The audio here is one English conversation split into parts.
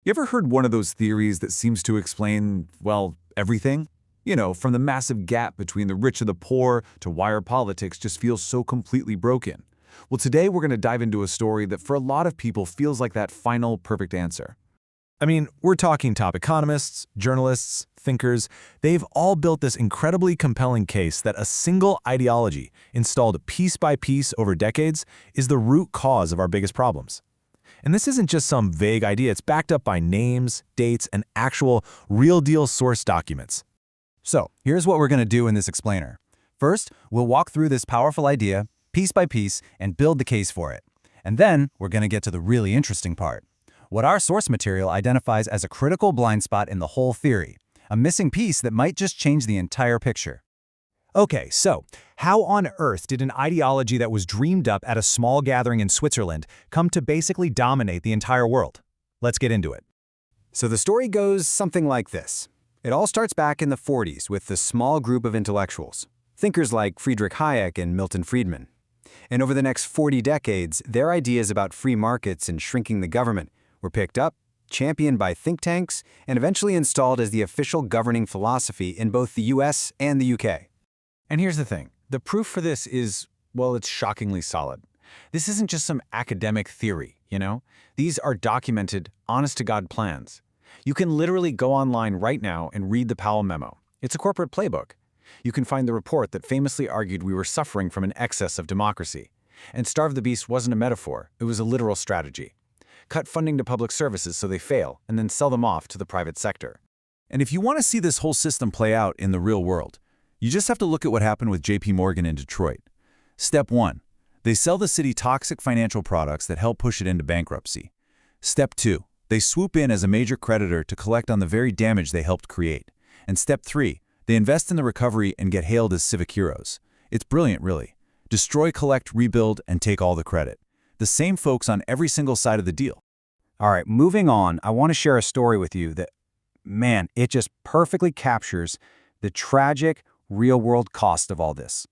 You ever heard one of those theories that seems to explain, well, everything? From the massive gap between the rich and the poor to why our politics just feels so completely broken. Well, today we're going to dive into a story that for a lot of people feels like that final perfect answer. We're talking top economists, journalists, thinkers. They've all built this incredibly compelling case that a single ideology, installed piece by piece over decades, is the root cause of our biggest problems. And this isn't just some vague idea, it's backed up by names, dates, and actual real-deal source documents. So, here's what we're going to do in this explainer. First, we'll walk through this powerful idea, piece by piece, and build the case for it. And then, we're going to get to the really interesting part. What our source material identifies as a critical blind spot in the whole theory, a missing piece that might just change the entire picture. Okay, so how on earth did an ideology that was dreamed up at a small gathering in Switzerland come to basically dominate the entire world? Let's get into it. So the story goes something like this. It all starts back in the 40s with this small group of intellectuals, thinkers like Friedrich Hayek and Milton Friedman. And over the next 40 decades, their ideas about free markets and shrinking the government were picked up, championed by think tanks, and eventually installed as the official governing philosophy in both the US and the UK. And here's the thing. The proof for this is, well, it's shockingly solid. This isn't just some academic theory, These are documented, honest-to-God plans. You can literally go online right now and read the Powell Memo. It's a corporate playbook. You can find the report that famously argued we were suffering from an excess of democracy. And starve the beast wasn't a metaphor, it was a literal strategy. Cut funding to public services so they fail, and then sell them off to the private sector. And if you want to see this whole system play out in the real world, you just have to look at what happened with JP Morgan in Detroit. Step 1. They sell the city toxic financial products that help push it into bankruptcy. Step 2. They swoop in as a major creditor to collect on the very damage they helped create. And Step 3. They invest in the recovery and get hailed as civic heroes. It's brilliant, really. Destroy, collect, rebuild, and take all the credit. The same folks on every single side of the deal. All right, moving on, I want to share a story with you that, it just perfectly captures the tragic, real-world cost of all this.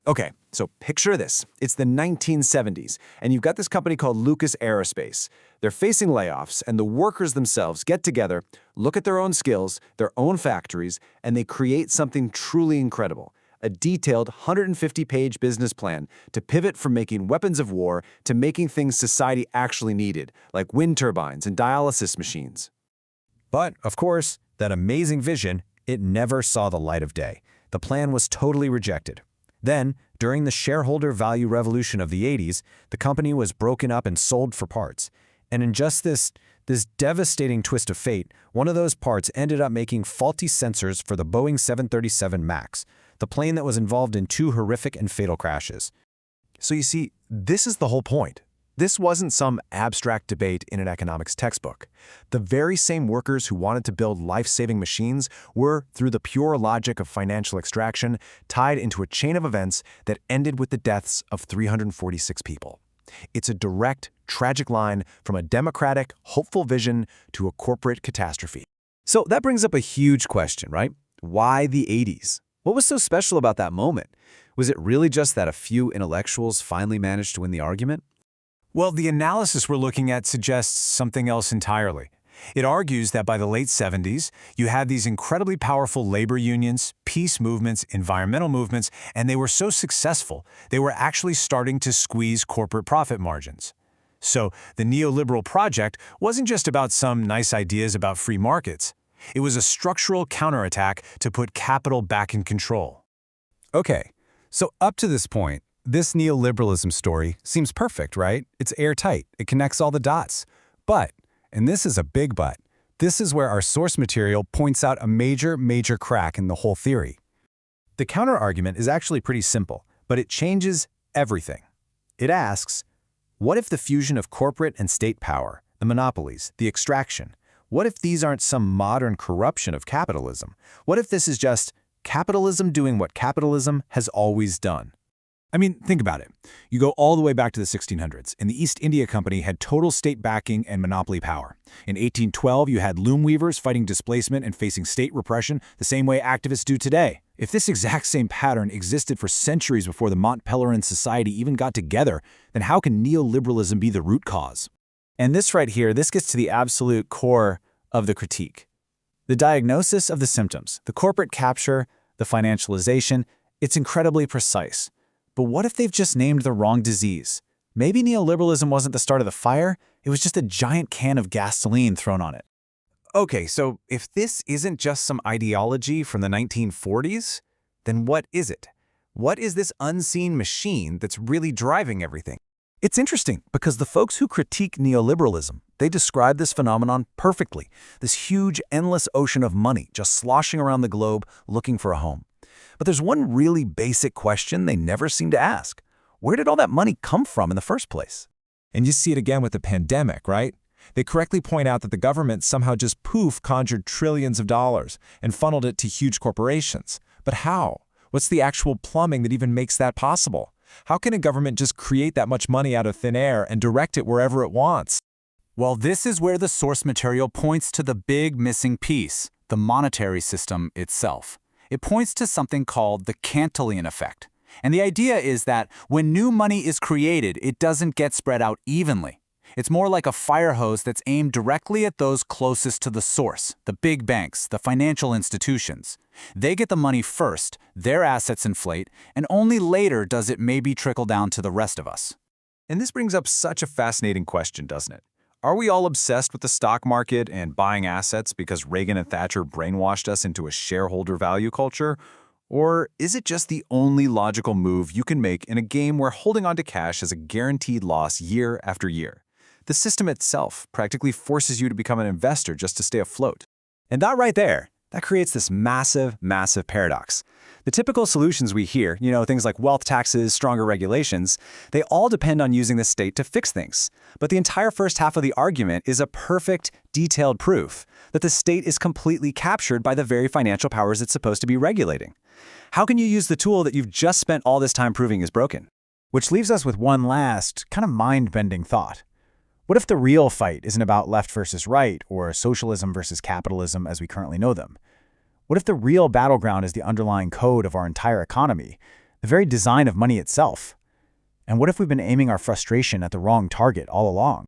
Okay, so picture this. It's the 1970s, and you've got this company called Lucas Aerospace. They're facing layoffs, and the workers themselves get together, look at their own skills, their own factories, and they create something truly incredible. A detailed 150-page business plan to pivot from making weapons of war to making things society actually needed, like wind turbines and dialysis machines. But, of course, that amazing vision, it never saw the light of day. The plan was totally rejected. Then, during the shareholder value revolution of the 80s, the company was broken up and sold for parts. And in just this devastating twist of fate, one of those parts ended up making faulty sensors for the Boeing 737 MAX, the plane that was involved in 2 horrific and fatal crashes. So you see, this is the whole point. This wasn't some abstract debate in an economics textbook. The very same workers who wanted to build life-saving machines were, through the pure logic of financial extraction, tied into a chain of events that ended with the deaths of 346 people. It's a direct, tragic line from a democratic, hopeful vision to a corporate catastrophe. So that brings up a huge question, right? Why the 80s? What was so special about that moment? Was it really just that a few intellectuals finally managed to win the argument? Well, the analysis we're looking at suggests something else entirely. It argues that by the late 70s, you had these incredibly powerful labor unions, peace movements, environmental movements, and they were so successful, they were actually starting to squeeze corporate profit margins. So the neoliberal project wasn't just about some nice ideas about free markets. It was a structural counterattack to put capital back in control. Okay, so up to this point, this neoliberalism story seems perfect, right? It's airtight. It connects all the dots. But, and this is a big but, this is where our source material points out a major crack in the whole theory. The counterargument is actually pretty simple, but it changes everything. It asks, what if the fusion of corporate and state power, the monopolies, the extraction, what if these aren't some modern corruption of capitalism? What if this is just capitalism doing what capitalism has always done? Think about it. You go all the way back to the 1600s, and the East India Company had total state backing and monopoly power. In 1812, you had loom weavers fighting displacement and facing state repression the same way activists do today. If this exact same pattern existed for centuries before the Mont Pelerin Society even got together, then how can neoliberalism be the root cause? And this right here, this gets to the absolute core of the critique. The diagnosis of the symptoms, the corporate capture, the financialization, it's incredibly precise. But what if they've just named the wrong disease? Maybe neoliberalism wasn't the start of the fire, it was just a giant can of gasoline thrown on it. Okay, so if this isn't just some ideology from the 1940s, then what is it? What is this unseen machine that's really driving everything? It's interesting because the folks who critique neoliberalism, they describe this phenomenon perfectly. This huge, endless ocean of money just sloshing around the globe looking for a home. But there's one really basic question they never seem to ask. Where did all that money come from in the first place? And you see it again with the pandemic, right? They correctly point out that the government somehow just conjured trillions of dollars and funneled it to huge corporations. But how? What's the actual plumbing that even makes that possible? How can a government just create that much money out of thin air and direct it wherever it wants? Well, this is where the source material points to the big missing piece, the monetary system itself. It points to something called the Cantillon Effect. And the idea is that when new money is created, it doesn't get spread out evenly. It's more like a fire hose that's aimed directly at those closest to the source, the big banks, the financial institutions. They get the money first, their assets inflate, and only later does it maybe trickle down to the rest of us. And this brings up such a fascinating question, doesn't it? Are we all obsessed with the stock market and buying assets because Reagan and Thatcher brainwashed us into a shareholder value culture? Or is it just the only logical move you can make in a game where holding on to cash is a guaranteed loss year after year? The system itself practically forces you to become an investor just to stay afloat. And that right there, that creates this massive, massive paradox. The typical solutions we hear, things like wealth taxes, stronger regulations, they all depend on using the state to fix things. But the entire first half of the argument is a perfect, detailed proof that the state is completely captured by the very financial powers it's supposed to be regulating. How can you use the tool that you've just spent all this time proving is broken? Which leaves us with one last, kind of mind-bending thought. What if the real fight isn't about left versus right, or socialism versus capitalism as we currently know them? What if the real battleground is the underlying code of our entire economy, the very design of money itself? And what if we've been aiming our frustration at the wrong target all along?